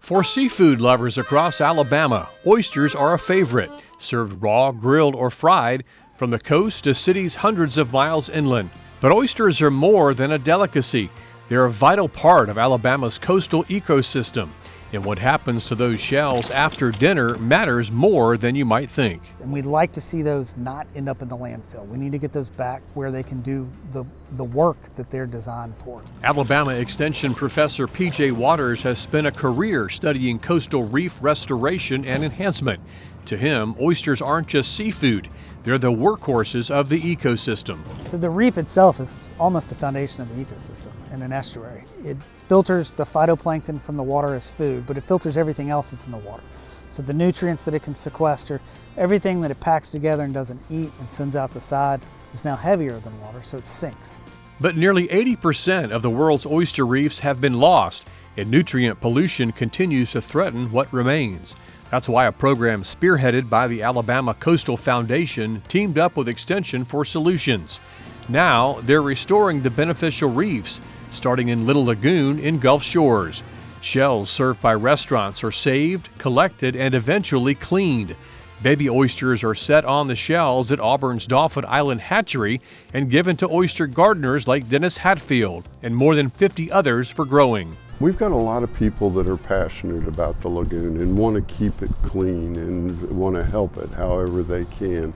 For seafood lovers across Alabama, oysters are a favorite, served raw, grilled, or fried from the coast to cities hundreds of miles inland. But oysters are more than a delicacy. They're a vital part of Alabama's coastal ecosystem, and what happens to those shells after dinner matters more than you might think. And we'd like to see those not end up in the landfill. We need to get those back where they can do the work that they're designed for. Alabama Extension Professor P.J. Waters has spent a career studying coastal reef restoration and enhancement. To him, oysters aren't just seafood. They're the workhorses of the ecosystem. So the reef itself is almost the foundation of the ecosystem in an estuary. It filters the phytoplankton from the water as food, but it filters everything else that's in the water. So the nutrients that it can sequester, everything that it packs together and doesn't eat and sends out the side is now heavier than water, so it sinks. But nearly 80% of the world's oyster reefs have been lost, and nutrient pollution continues to threaten what remains. That's why a program spearheaded by the Alabama Coastal Foundation teamed up with Extension for solutions. Now they're restoring the beneficial reefs, starting in Little Lagoon in Gulf Shores. Shells served by restaurants are saved, collected, and eventually cleaned. Baby oysters are set on the shells at Auburn's Dolphin Island Hatchery and given to oyster gardeners like Dennis Hatfield and more than 50 others for growing. We've got a lot of people that are passionate about the lagoon and want to keep it clean and want to help it however they can.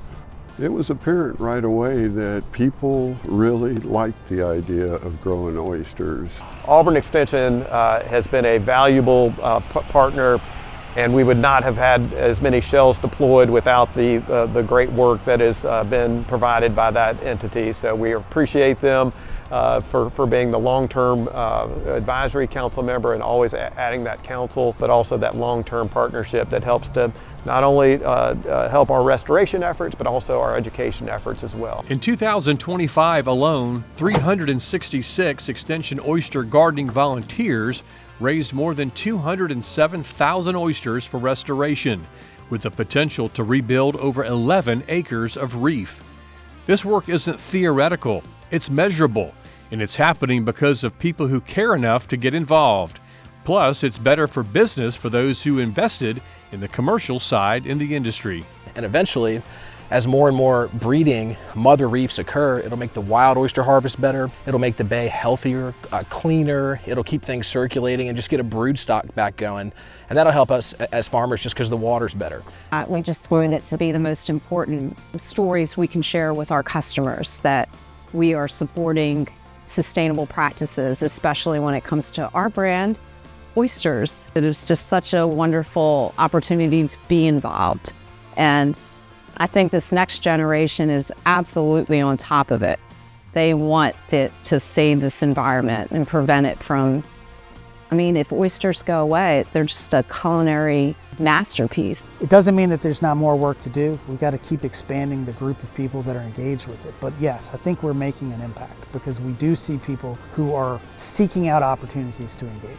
It was apparent right away that people really liked the idea of growing oysters. Auburn Extension has been a valuable partner, and we would not have had as many shells deployed without the great work that has been provided by that entity. So we appreciate them for being the long-term advisory council member and always adding that counsel, but also that long-term partnership that helps to not only help our restoration efforts, but also our education efforts as well. In 2025 alone, 366 Extension oyster gardening volunteers raised more than 207,000 oysters for restoration, with the potential to rebuild over 11 acres of reef. This work isn't theoretical, it's measurable, and it's happening because of people who care enough to get involved. Plus, it's better for business for those who invested in the commercial side in the industry. And eventually, as more and more breeding mother reefs occur, it'll make the wild oyster harvest better, it'll make the bay healthier, cleaner, it'll keep things circulating and just get a brood stock back going. And that'll help us as farmers just because the water's better. We just want it to be the most important stories we can share with our customers, that we are supporting sustainable practices, especially when it comes to our brand, Oysters. It is just such a wonderful opportunity to be involved. And I think this next generation is absolutely on top of it. They want it to save this environment and prevent it from, if oysters go away, they're just a culinary masterpiece. It doesn't mean that there's not more work to do. We've got to keep expanding the group of people that are engaged with it. But yes, I think we're making an impact because we do see people who are seeking out opportunities to engage.